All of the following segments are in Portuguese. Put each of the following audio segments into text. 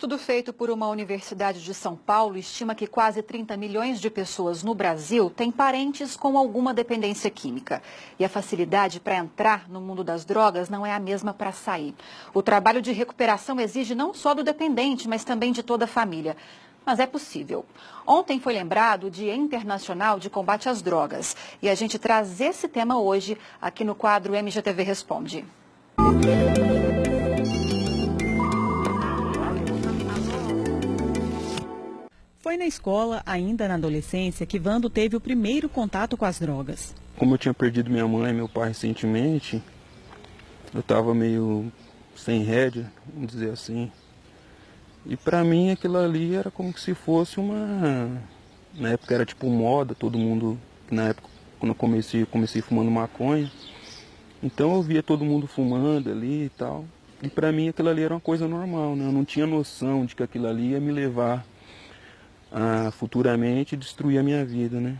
estudo feito por uma universidade de São Paulo estima que quase 30 milhões de pessoas no Brasil têm parentes com alguma dependência química. E a facilidade para entrar no mundo das drogas não é a mesma para sair. O trabalho de recuperação exige não só do dependente, mas também de toda a família. Mas é possível. Ontem foi lembrado o Dia Internacional de Combate às Drogas. E a gente traz esse tema hoje aqui no quadro MGTV Responde. Foi na escola, ainda na adolescência, que Vando teve o primeiro contato com as drogas. Como eu tinha perdido minha mãe e meu pai recentemente, eu estava meio sem rédea, vamos dizer assim. E pra mim aquilo ali era como se fosse uma... Na época era tipo moda, todo mundo... Na época, quando eu comecei fumando maconha. Então eu via todo mundo fumando ali e tal. E pra mim aquilo ali era uma coisa normal, né? Eu não tinha noção de que aquilo ali ia me levar a futuramente destruir a minha vida, né?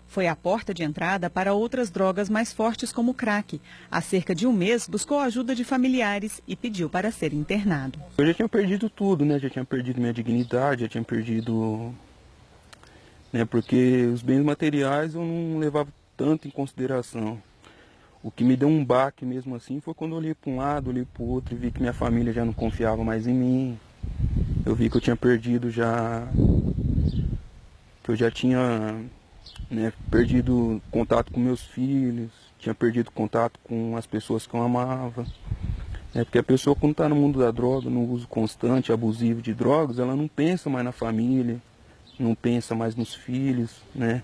Foi a porta de entrada para outras drogas mais fortes como o crack. Há cerca de um mês buscou a ajuda de familiares e pediu para ser internado. Eu já tinha perdido tudo, né? Já tinha perdido minha dignidade, já tinha perdido... né? Porque os bens materiais eu não levava tanto em consideração. O que me deu um baque mesmo assim foi quando eu olhei para um lado, olhei para o outro e vi que minha família já não confiava mais em mim. Eu vi que eu tinha perdido já... que eu já tinha, né, perdido contato com meus filhos, tinha perdido contato com as pessoas que eu amava. Porque a pessoa quando está no mundo da droga, no uso constante, abusivo de drogas, ela não pensa mais na família, não pensa mais nos filhos, né?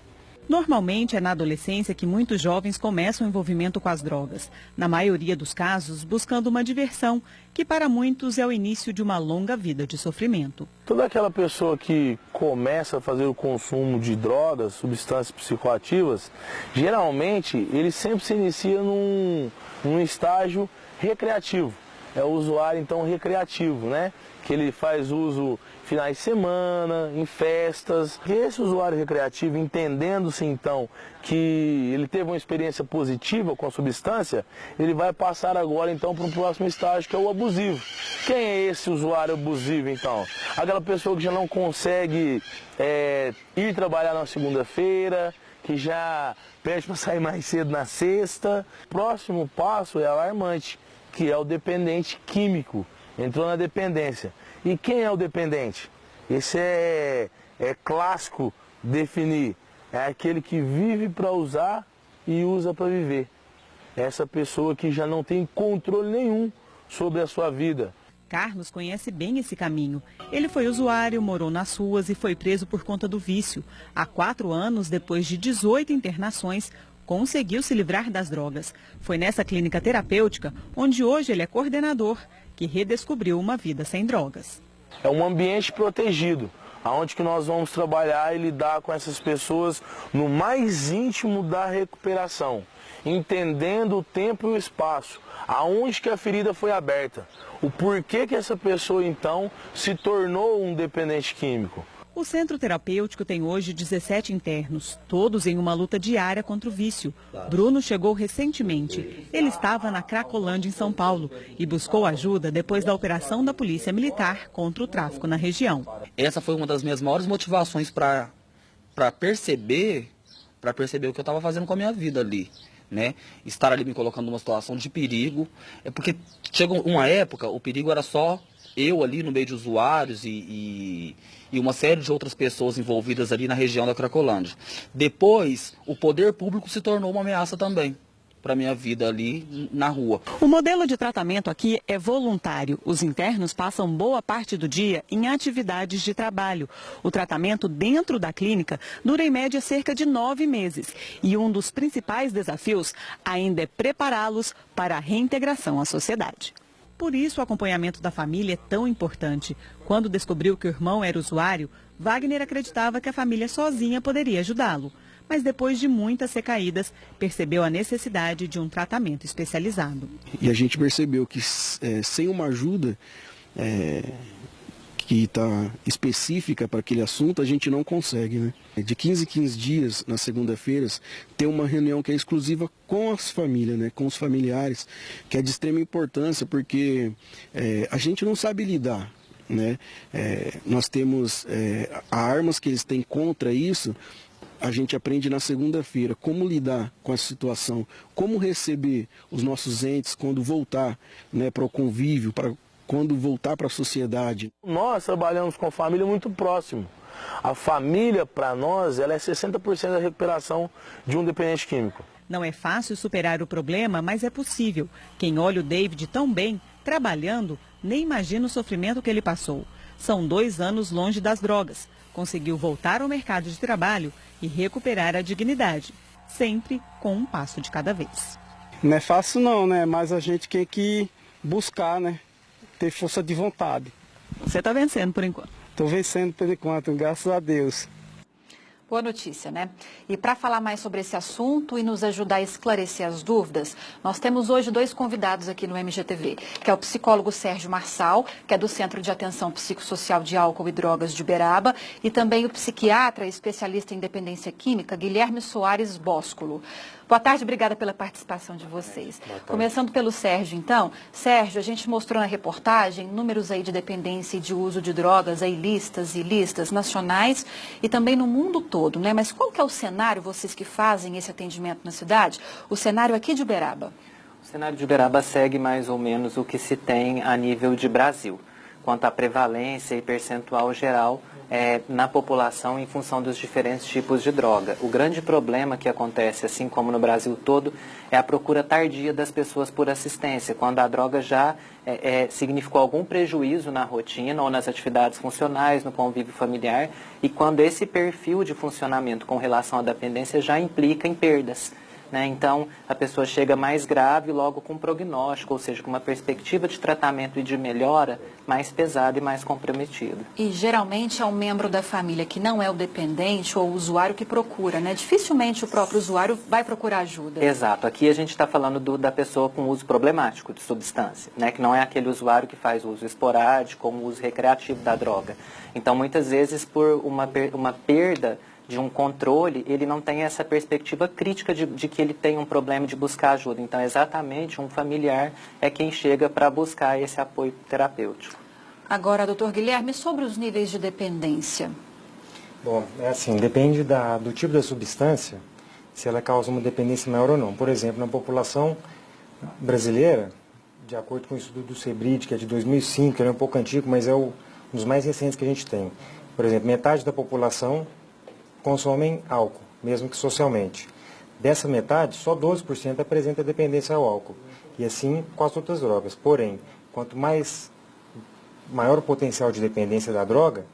Normalmente é na adolescência que muitos jovens começam o envolvimento com as drogas. Na maioria dos casos, buscando uma diversão, que para muitos é o início de uma longa vida de sofrimento. Toda aquela pessoa que começa a fazer o consumo de drogas, substâncias psicoativas, geralmente ele sempre se inicia num estágio recreativo. É o usuário então recreativo, né? Que ele faz uso finais de semana, em festas. E esse usuário recreativo, entendendo-se então que ele teve uma experiência positiva com a substância, ele vai passar agora então para um próximo estágio, que é o abusivo. Quem é esse usuário abusivo então? Aquela pessoa que já não consegue ir trabalhar na segunda-feira, que já pede para sair mais cedo na sexta. O próximo passo é alarmante, que é o dependente químico. Entrou na dependência. E quem é o dependente? Esse é clássico definir. É aquele que vive para usar e usa para viver. Essa pessoa que já não tem controle nenhum sobre a sua vida. Carlos conhece bem esse caminho. Ele foi usuário, morou nas ruas e foi preso por conta do vício. Há 4 anos, depois de 18 internações, conseguiu se livrar das drogas. Foi nessa clínica terapêutica, onde hoje ele é coordenador, que redescobriu uma vida sem drogas. É um ambiente protegido, onde que nós vamos trabalhar e lidar com essas pessoas no mais íntimo da recuperação, entendendo o tempo e o espaço, aonde que a ferida foi aberta, o porquê que essa pessoa então se tornou um dependente químico. O centro terapêutico tem hoje 17 internos, todos em uma luta diária contra o vício. Bruno chegou recentemente. Ele estava na Cracolândia, em São Paulo, e buscou ajuda depois da operação da Polícia Militar contra o tráfico na região. Essa foi uma das minhas maiores motivações para perceber o que eu estava fazendo com a minha vida ali. Né? Estar ali me colocando numa situação de perigo. É porque chegou uma época, o perigo era só eu ali no meio de usuários e uma série de outras pessoas envolvidas ali na região da Cracolândia. Depois, o poder público se tornou uma ameaça também para a minha vida ali na rua. O modelo de tratamento aqui é voluntário. Os internos passam boa parte do dia em atividades de trabalho. O tratamento dentro da clínica dura em média cerca de 9 meses. E um dos principais desafios ainda é prepará-los para a reintegração à sociedade. Por isso, o acompanhamento da família é tão importante. Quando descobriu que o irmão era usuário, Wagner acreditava que a família sozinha poderia ajudá-lo. Mas depois de muitas recaídas, percebeu a necessidade de um tratamento especializado. E a gente percebeu que sem uma ajuda que está específica para aquele assunto, a gente não consegue, né? De 15 em 15 dias, nas segunda-feiras, tem uma reunião que é exclusiva com as famílias, né? Com os familiares, que é de extrema importância, porque a gente não sabe lidar né? Nós temos armas que eles têm contra isso. A gente aprende na segunda-feira como lidar com essa situação, como receber os nossos entes quando voltar, né, para o convívio, quando voltar para a sociedade. Nós trabalhamos com família muito próximo. A família, para nós, ela é 60% da recuperação de um dependente químico. Não é fácil superar o problema, mas é possível. Quem olha o David tão bem, trabalhando, nem imagina o sofrimento que ele passou. São 2 anos longe das drogas. Conseguiu voltar ao mercado de trabalho e recuperar a dignidade, sempre com um passo de cada vez. Não é fácil não, né? Mas a gente tem que buscar, né? Ter força de vontade. Você está vencendo por enquanto? Estou vencendo por enquanto, graças a Deus. Boa notícia, né? E para falar mais sobre esse assunto e nos ajudar a esclarecer as dúvidas, nós temos hoje 2 convidados aqui no MGTV, que é o psicólogo Sérgio Marçal, que é do Centro de Atenção Psicossocial de Álcool e Drogas de Uberaba, e também o psiquiatra e especialista em dependência química, Guilherme Soares Bósculo. Boa tarde, obrigada pela participação de vocês. Começando pelo Sérgio, então. Sérgio, a gente mostrou na reportagem números aí de dependência e de uso de drogas aí listas e ilícitas nacionais e também no mundo todo, né? Mas qual que é o cenário, vocês que fazem esse atendimento na cidade? O cenário aqui de Uberaba? O cenário de Uberaba segue mais ou menos o que se tem a nível de Brasil, quanto à prevalência e percentual geral na população em função dos diferentes tipos de droga. O grande problema que acontece, assim como no Brasil todo, é a procura tardia das pessoas por assistência, quando a droga já significou algum prejuízo na rotina ou nas atividades funcionais, no convívio familiar, e quando esse perfil de funcionamento com relação à dependência já implica em perdas. Então, a pessoa chega mais grave logo com prognóstico, ou seja, com uma perspectiva de tratamento e de melhora mais pesada e mais comprometida. E geralmente é um membro da família que não é o dependente ou o usuário que procura, né? Dificilmente o próprio usuário vai procurar ajuda. Exato. Aqui a gente está falando da pessoa com uso problemático de substância, né? Que não é aquele usuário que faz uso esporádico ou uso recreativo da droga. Então, muitas vezes, por uma perda de um controle, ele não tem essa perspectiva crítica de que ele tem um problema de buscar ajuda. Então, exatamente, um familiar é quem chega para buscar esse apoio terapêutico. Agora, doutor Guilherme, sobre os níveis de dependência? Bom, é assim, depende do tipo da substância, se ela causa uma dependência maior ou não. Por exemplo, na população brasileira, de acordo com o estudo do CEBRID, que é de 2005, ele é um pouco antigo, mas é um dos mais recentes que a gente tem. Por exemplo, metade da população consomem álcool, mesmo que socialmente. Dessa metade, só 12% apresenta dependência ao álcool. E assim com as outras drogas. Porém, quanto maior o potencial de dependência da droga,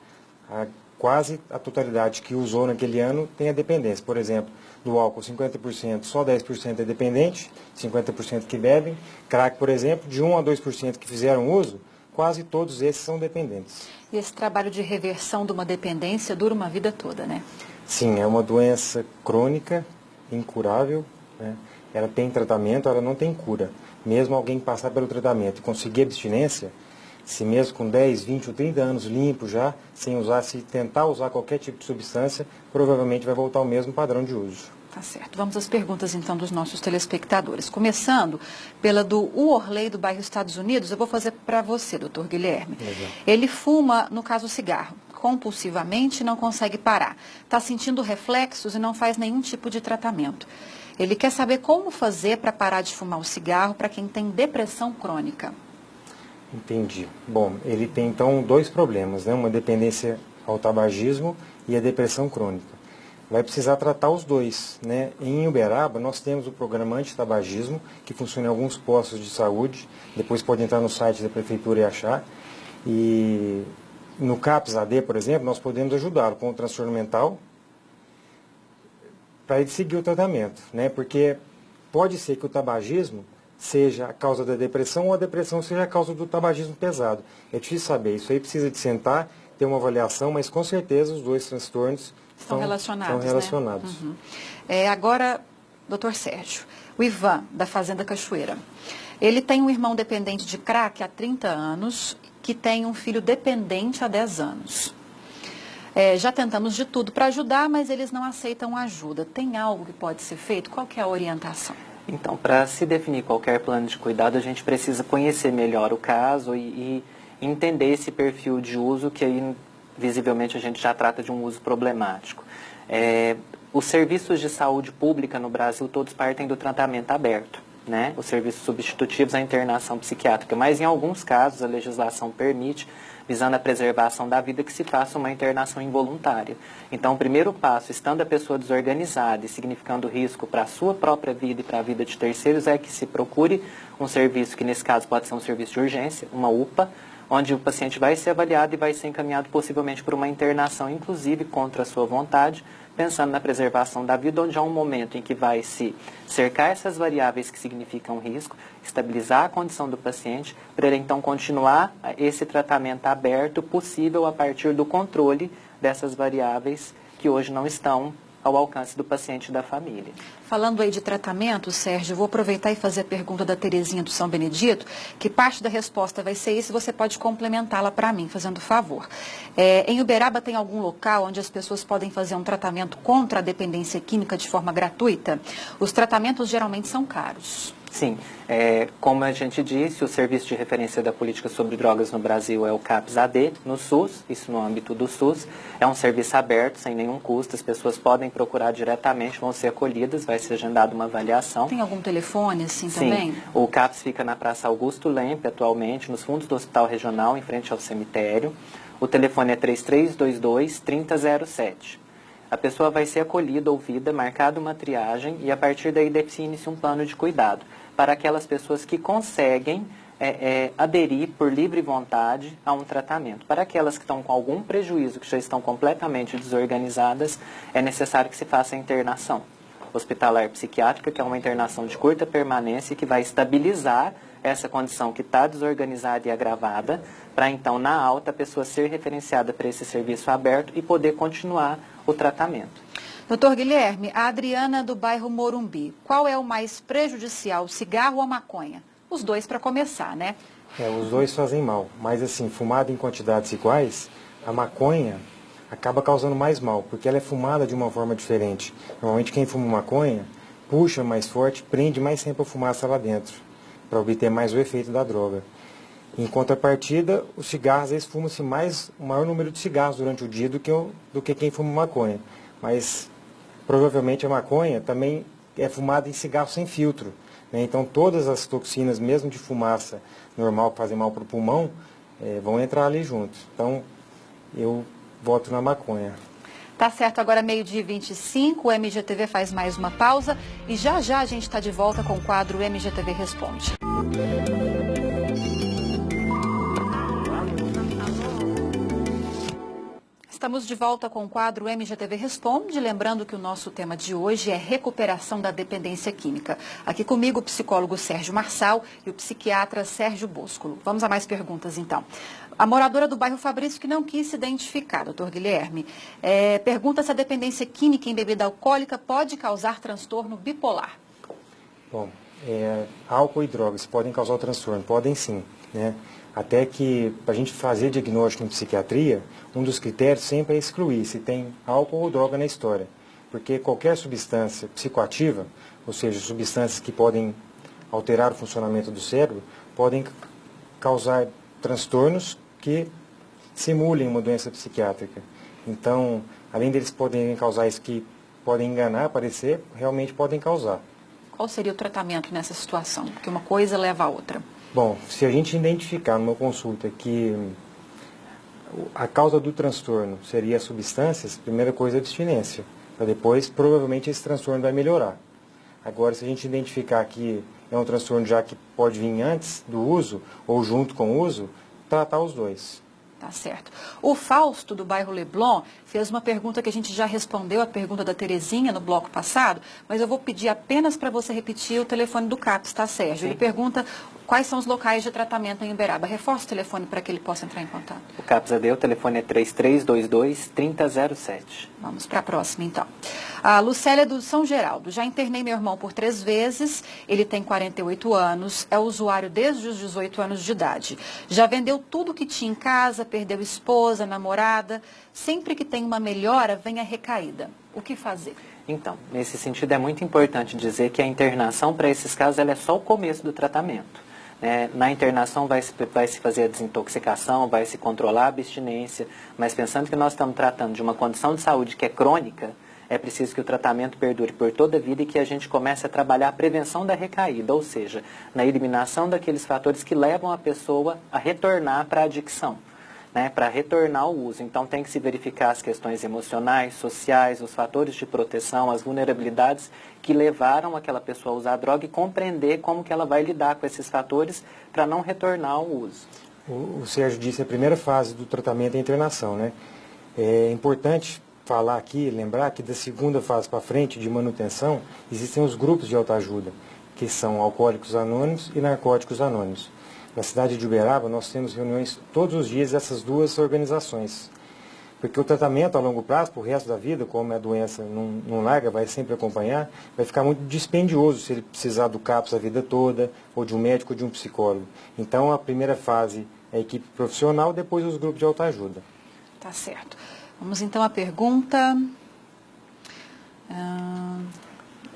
quase a totalidade que usou naquele ano tem a dependência. Por exemplo, do álcool 50%, só 10% é dependente, 50% que bebem. Crack, por exemplo, de 1 a 2% que fizeram uso, quase todos esses são dependentes. E esse trabalho de reversão de uma dependência dura uma vida toda, né? Sim, é uma doença crônica, incurável, né? Ela tem tratamento, ela não tem cura. Mesmo alguém passar pelo tratamento e conseguir abstinência, se mesmo com 10, 20 ou 30 anos limpo já, sem usar, se tentar usar qualquer tipo de substância, provavelmente vai voltar ao mesmo padrão de uso. Tá certo. Vamos às perguntas, então, dos nossos telespectadores. Começando pela do Worley, do bairro Estados Unidos, eu vou fazer para você, doutor Guilherme. Legal. Ele fuma, no caso, cigarro, compulsivamente e não consegue parar. Está sentindo reflexos e não faz nenhum tipo de tratamento. Ele quer saber como fazer para parar de fumar o cigarro para quem tem depressão crônica. Entendi. Bom, ele tem, então, 2 problemas, né? Uma dependência ao tabagismo e a depressão crônica. Vai precisar tratar os 2, né? Em Uberaba, nós temos o programa antitabagismo, que funciona em alguns postos de saúde. Depois pode entrar no site da prefeitura e achar. E no CAPS-AD, por exemplo, nós podemos ajudá-lo com o transtorno mental para ele seguir o tratamento, né? Porque pode ser que o tabagismo seja a causa da depressão ou a depressão seja a causa do tabagismo pesado. É difícil saber. Isso aí precisa de sentar, ter uma avaliação, mas com certeza os 2 transtornos estão relacionados. Né? Uhum. Agora, doutor Sérgio, o Ivan, da Fazenda Cachoeira. Ele tem um irmão dependente de crack há 30 anos, que tem um filho dependente há 10 anos. Já tentamos de tudo para ajudar, mas eles não aceitam ajuda. Tem algo que pode ser feito? Qual que é a orientação? Então, para se definir qualquer plano de cuidado, a gente precisa conhecer melhor o caso e entender esse perfil de uso, que aí visivelmente a gente já trata de um uso problemático. Os serviços de saúde pública no Brasil todos partem do tratamento aberto, né? Os serviços substitutivos à internação psiquiátrica, mas em alguns casos a legislação permite, visando a preservação da vida, que se faça uma internação involuntária. Então, o primeiro passo, estando a pessoa desorganizada e significando risco para a sua própria vida e para a vida de terceiros, é que se procure um serviço, que nesse caso pode ser um serviço de urgência, uma UPA, onde o paciente vai ser avaliado e vai ser encaminhado possivelmente por uma internação, inclusive contra a sua vontade, pensando na preservação da vida, onde há um momento em que vai se cercar essas variáveis que significam risco, estabilizar a condição do paciente, para ele então continuar esse tratamento aberto possível a partir do controle dessas variáveis que hoje não estão ao alcance do paciente e da família. Falando aí de tratamento, Sérgio, vou aproveitar e fazer a pergunta da Terezinha do São Benedito, que parte da resposta vai ser isso, você pode complementá-la para mim, fazendo favor. Em Uberaba tem algum local onde as pessoas podem fazer um tratamento contra a dependência química de forma gratuita? Os tratamentos geralmente são caros. Sim, como a gente disse, o Serviço de Referência da Política sobre Drogas no Brasil é o CAPS-AD, no SUS, isso no âmbito do SUS. É um serviço aberto, sem nenhum custo, as pessoas podem procurar diretamente, vão ser acolhidas, vai ser agendada uma avaliação. Tem algum telefone assim Sim, também? O CAPS fica na Praça Augusto Lempe, atualmente, nos fundos do Hospital Regional, em frente ao cemitério. O telefone é 3322-3007. A pessoa vai ser acolhida, ouvida, marcada uma triagem e a partir daí define-se um plano de cuidado para aquelas pessoas que conseguem aderir por livre vontade a um tratamento. Para aquelas que estão com algum prejuízo, que já estão completamente desorganizadas, é necessário que se faça a internação hospitalar psiquiátrica, que é uma internação de curta permanência que vai estabilizar essa condição que está desorganizada e agravada, para então, na alta, a pessoa ser referenciada para esse serviço aberto e poder continuar o tratamento. Doutor Guilherme, a Adriana do bairro Morumbi, qual é o mais prejudicial, o cigarro ou a maconha? Os dois para começar, né? Os dois fazem mal, mas assim, fumada em quantidades iguais, a maconha acaba causando mais mal, porque ela é fumada de uma forma diferente. Normalmente quem fuma maconha puxa mais forte, prende mais tempo a fumaça lá dentro, para obter mais o efeito da droga. Em contrapartida, o cigarro, às vezes, fuma-se o maior número de cigarros durante o dia do que quem fuma maconha. Mas, provavelmente, a maconha também é fumada em cigarro sem filtro, né? Então, todas as toxinas, mesmo de fumaça normal, que fazem mal para o pulmão, vão entrar ali junto. Então, eu voto na maconha. Tá certo, agora 12h25, o MGTV faz mais uma pausa e já a gente está de volta com o quadro MGTV Responde. Estamos de volta com o quadro MGTV Responde, lembrando que o nosso tema de hoje é recuperação da dependência química. Aqui comigo o psicólogo Sérgio Marçal e o psiquiatra Sérgio Boscolo. Vamos a mais perguntas então. A moradora do bairro Fabrício, que não quis se identificar, doutor Guilherme, pergunta se a dependência química em bebida alcoólica pode causar transtorno bipolar. Bom, álcool e drogas podem causar o transtorno? Podem sim, né? Até que, para a gente fazer diagnóstico em psiquiatria, um dos critérios sempre é excluir se tem álcool ou droga na história. Porque qualquer substância psicoativa, ou seja, substâncias que podem alterar o funcionamento do cérebro, podem causar transtornos que simulem uma doença psiquiátrica. Então, além deles poderem causar isso que podem enganar, parecer, realmente podem causar. Qual seria o tratamento nessa situação? Porque uma coisa leva a outra. Bom, se a gente identificar numa consulta que a causa do transtorno seria as substâncias, primeira coisa é a abstinência, para depois provavelmente esse transtorno vai melhorar. Agora, se a gente identificar que é um transtorno já que pode vir antes do uso ou junto com o uso, tratar os dois. Tá certo. O Fausto, do bairro Leblon, fez uma pergunta que a gente já respondeu, a pergunta da Terezinha no bloco passado, mas eu vou pedir apenas para você repetir o telefone do CAPS, tá, Sérgio? Ele pergunta quais são os locais de tratamento em Uberaba. Reforça o telefone para que ele possa entrar em contato. O CAPS-AD, o telefone é 3322-3007. Vamos para a próxima, então. A Lucélia do São Geraldo. Já internei meu irmão por 3 vezes, ele tem 48 anos, é usuário desde os 18 anos de idade. Já vendeu tudo que tinha em casa, perdeu esposa, namorada. Sempre que tem uma melhora, vem a recaída. O que fazer? Então, nesse sentido é muito importante dizer que a internação para esses casos ela é só o começo do tratamento. Na internação vai se fazer a desintoxicação, vai se controlar a abstinência, mas pensando que nós estamos tratando de uma condição de saúde que é crônica, é preciso que o tratamento perdure por toda a vida e que a gente comece a trabalhar a prevenção da recaída, ou seja, na eliminação daqueles fatores que levam a pessoa a retornar para a adicção, para retornar ao uso. Então tem que se verificar as questões emocionais, sociais, os fatores de proteção, as vulnerabilidades que levaram aquela pessoa a usar a droga e compreender como que ela vai lidar com esses fatores para não retornar ao uso. O Sérgio disse, a primeira fase do tratamento é a internação, né? É importante falar aqui, lembrar que da segunda fase para frente, de manutenção, existem os grupos de autoajuda, que são Alcoólicos Anônimos e Narcóticos Anônimos. Na cidade de Uberaba, nós temos reuniões todos os dias dessas duas organizações. Porque o tratamento a longo prazo, para o resto da vida, como a doença não larga, vai sempre acompanhar, vai ficar muito dispendioso se ele precisar do CAPS a vida toda, ou de um médico ou de um psicólogo. Então, a primeira fase é a equipe profissional, depois os grupos de autoajuda. Tá certo. Vamos então à pergunta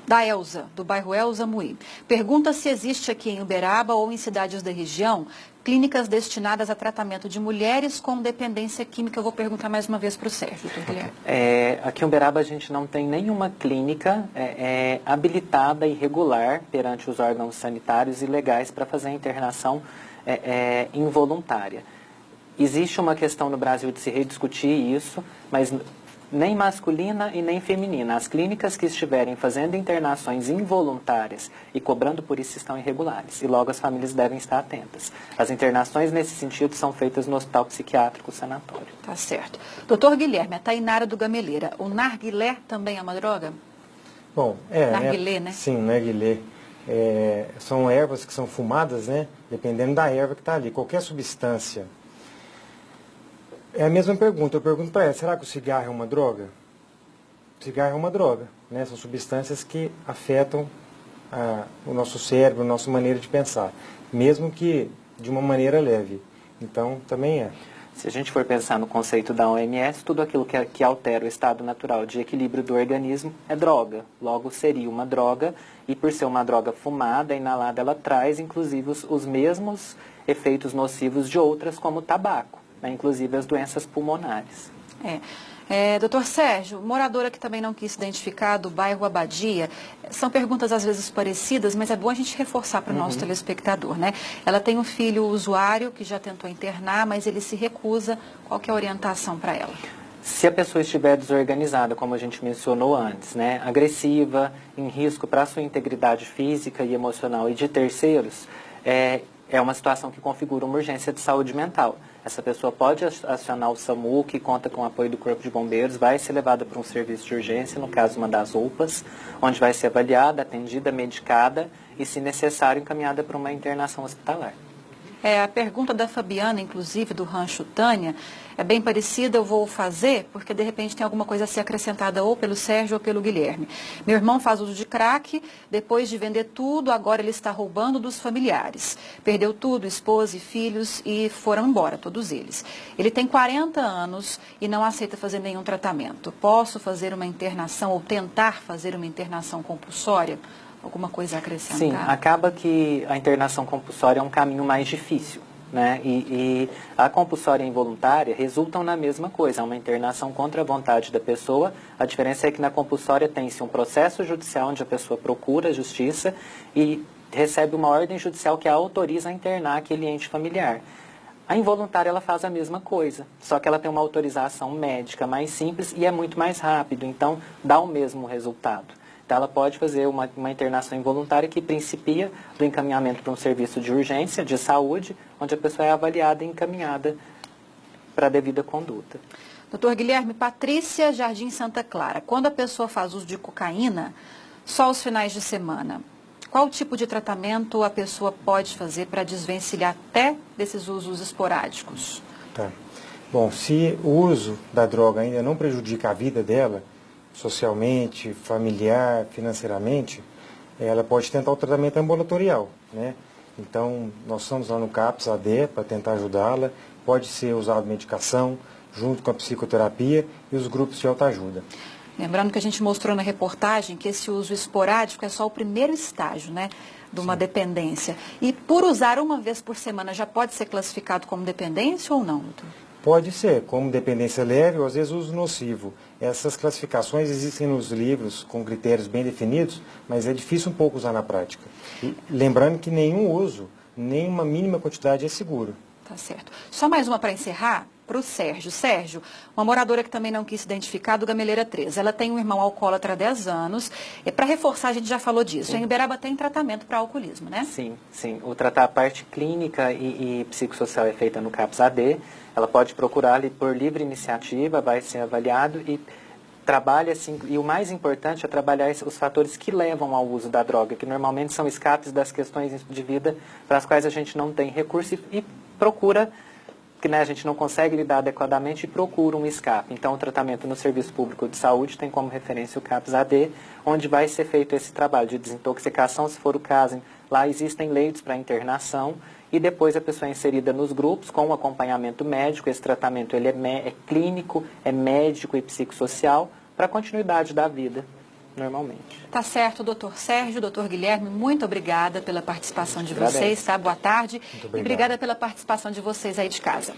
da Elza, do bairro Elza Muí. Pergunta se existe aqui em Uberaba ou em cidades da região clínicas destinadas a tratamento de mulheres com dependência química. Eu vou perguntar mais uma vez para o Sérgio, doutor Guilherme. Aqui em Uberaba a gente não tem nenhuma clínica habilitada e regular perante os órgãos sanitários e legais para fazer a internação involuntária. Existe uma questão no Brasil de se rediscutir isso, mas nem masculina e nem feminina. As clínicas que estiverem fazendo internações involuntárias e cobrando por isso estão irregulares. E logo as famílias devem estar atentas. As internações nesse sentido são feitas no Hospital Psiquiátrico Sanatório. Tá certo. Doutor Guilherme, a Tainara do Gameleira, o narguilé também é uma droga? Bom, narguilé, né? Sim, narguilé. São ervas que são fumadas, né? Dependendo da erva que está ali. Qualquer substância. É a mesma pergunta. Eu pergunto para ela, será que o cigarro é uma droga? O cigarro é uma droga, né? São substâncias que afetam o nosso cérebro, a nossa maneira de pensar, mesmo que de uma maneira leve. Então, também é. Se a gente for pensar no conceito da OMS, tudo aquilo que altera o estado natural de equilíbrio do organismo é droga. Logo, seria uma droga, e por ser uma droga fumada, inalada, ela traz, inclusive, os mesmos efeitos nocivos de outras, como o tabaco. Inclusive as doenças pulmonares. Doutor Sérgio, moradora que também não quis se identificar, do bairro Abadia, são perguntas às vezes parecidas, mas é bom a gente reforçar para o nosso telespectador, né? Ela tem um filho usuário que já tentou internar, mas ele se recusa. Qual que é a orientação para ela? Se a pessoa estiver desorganizada, como a gente mencionou antes, né, agressiva, em risco para a sua integridade física e emocional e de terceiros, é uma situação que configura uma urgência de saúde mental. Essa pessoa pode acionar o SAMU, que conta com o apoio do Corpo de Bombeiros, vai ser levada para um serviço de urgência, no caso uma das UPAs, onde vai ser avaliada, atendida, medicada e, se necessário, encaminhada para uma internação hospitalar. A pergunta da Fabiana, inclusive, do Rancho Tânia, é bem parecida, eu vou fazer, porque de repente tem alguma coisa a ser acrescentada ou pelo Sérgio ou pelo Guilherme. Meu irmão faz uso de crack, depois de vender tudo, agora ele está roubando dos familiares. Perdeu tudo, esposa e filhos, e foram embora, todos eles. Ele tem 40 anos e não aceita fazer nenhum tratamento. Posso fazer uma internação ou tentar fazer uma internação compulsória? Alguma coisa a acrescentar? Sim, acaba que a internação compulsória é um caminho mais difícil, né? E a compulsória involuntária resultam na mesma coisa, é uma internação contra a vontade da pessoa. A diferença é que na compulsória tem-se um processo judicial onde a pessoa procura a justiça e recebe uma ordem judicial que a autoriza a internar aquele ente familiar. A involuntária ela faz a mesma coisa, só que ela tem uma autorização médica mais simples e é muito mais rápido, então dá o mesmo resultado. Então, ela pode fazer uma internação involuntária que principia do encaminhamento para um serviço de urgência, de saúde, onde a pessoa é avaliada e encaminhada para a devida conduta. Doutor Guilherme, Patrícia, Jardim Santa Clara. Quando a pessoa faz uso de cocaína, só aos finais de semana, qual tipo de tratamento a pessoa pode fazer para desvencilhar até desses usos esporádicos? Tá. Bom, se o uso da droga ainda não prejudica a vida dela, socialmente, familiar, financeiramente, ela pode tentar o tratamento ambulatorial, né? Então, nós estamos lá no CAPS AD para tentar ajudá-la. Pode ser usado medicação, junto com a psicoterapia e os grupos de autoajuda. Lembrando que a gente mostrou na reportagem que esse uso esporádico é só o primeiro estágio, né, de uma dependência. E por usar uma vez por semana já pode ser classificado como dependência ou não, doutor? Pode ser, como dependência leve ou às vezes uso nocivo. Essas classificações existem nos livros com critérios bem definidos, mas é difícil um pouco usar na prática. E lembrando que nenhum uso, nem uma mínima quantidade é seguro. Tá certo. Só mais uma para encerrar, para o Sérgio. Sérgio, uma moradora que também não quis se identificar, do Gameleira 3. Ela tem um irmão alcoólatra há 10 anos. E para reforçar, a gente já falou disso. Sim. Em Uberaba tem tratamento para alcoolismo, né? Sim, sim. A parte clínica e psicossocial é feita no CAPS-AD. Ela pode procurar por livre iniciativa, vai ser avaliado e trabalha assim. E o mais importante é trabalhar os fatores que levam ao uso da droga, que normalmente são escapes das questões de vida para as quais a gente não tem recurso e procura, que né, a gente não consegue lidar adequadamente e procura um escape. Então, o tratamento no Serviço Público de Saúde tem como referência o CAPS-AD, onde vai ser feito esse trabalho de desintoxicação, se for o caso. Lá existem leitos para internação e depois a pessoa é inserida nos grupos com acompanhamento médico. Esse tratamento ele é clínico, é médico e psicossocial para a continuidade da vida, normalmente. Tá certo, doutor Sérgio, doutor Guilherme, muito obrigada pela participação de vocês, tá? Boa tarde. E obrigada pela participação de vocês aí de casa.